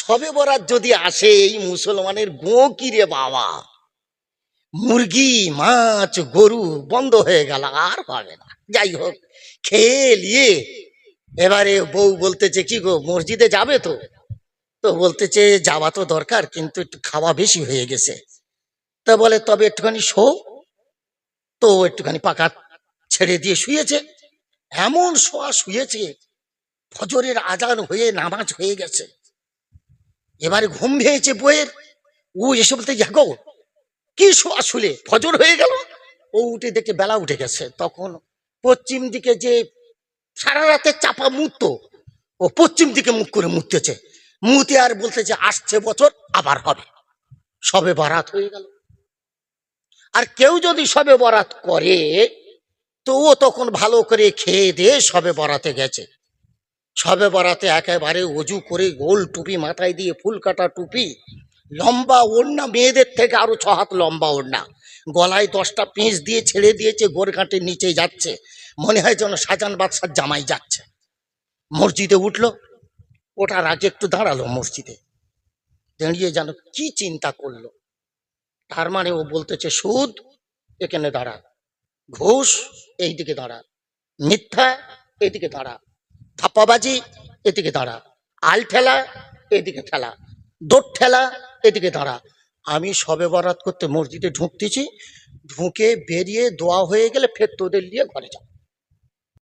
সবে বরাত যদি আসে এই মুসলমানের গো কি রে বাবা, মুরগি মাছ গরু বন্ধ হয়ে গেল, আর হবে না। যাই হোক, খেয়ে নিয়ে এবারে বউ বলতেছে কি গো মসজিদে যাবে তো? তো বলতেছে যাওয়া তো দরকার, কিন্তু একটু খাওয়া বেশি হয়ে গেছে। তা বলে তবে একটুখানি শো। তো একটুখানি পাকা ছেড়ে দিয়ে শুয়েছে। এমন শোয়া শুয়েছে, ফজরের আজান হয়ে নামাজ হয়ে গেছে। এবারে ঘুম ভেঙেছে বইয়ের। ও এসে বলতে গো কি শোয়া শুলে, ফজর হয়ে গেল। ও উঠে দেখে বেলা উঠে গেছে। তখন পশ্চিম দিকে যে সারা রাতে চাপা মুতো, ও পশ্চিম দিকে মুখ করে মুততেছে। মুতে আর বলতেছে আসছে বছর আবার হবে। সবে বরাত হয়ে গেল। আর কেউ যদি সবে বরাত করে তো ও তখন ভালো করে খেয়ে দিয়ে সবে বরাতে গেছে। সবে বরাতে একেবারে অজু করে গোল টুপি মাথায় দিয়ে ফুল কাটা টুপি, লম্বা ওড়না, মেয়েদের থেকে আরো 6 হাত লম্বা ওড়না, গলায় 10টা পিঁচ দিয়ে ছেড়ে দিয়েছে, গোরঘাটের নিচে যাচ্ছে। মনে হয় যেন শাহজাহান বাদশার জামাই যাচ্ছে। মসজিদে উঠলো। ওঠার আগে একটু দাঁড়ালো মসজিদে, দাঁড়িয়ে যেন কি চিন্তা করলো। তার মানে ও বলতেছে সুদ এখানে দাঁড়া, ঘুষ এইদিকে দাঁড়া, মিথ্যা এদিকে দাঁড়া, ধাপ্পাবাজি এদিকে দাঁড়া, আল ঠেলা এদিকে ঠেলা, দৌড় ঠেলা এদিকে দাঁড়া। আমি সবে বরাত করতে মসজিদে ঢুকতেছি, ঢুকে বেরিয়ে দোয়া হয়ে গেলে ফের তোদের নিয়ে ঘরে যাও।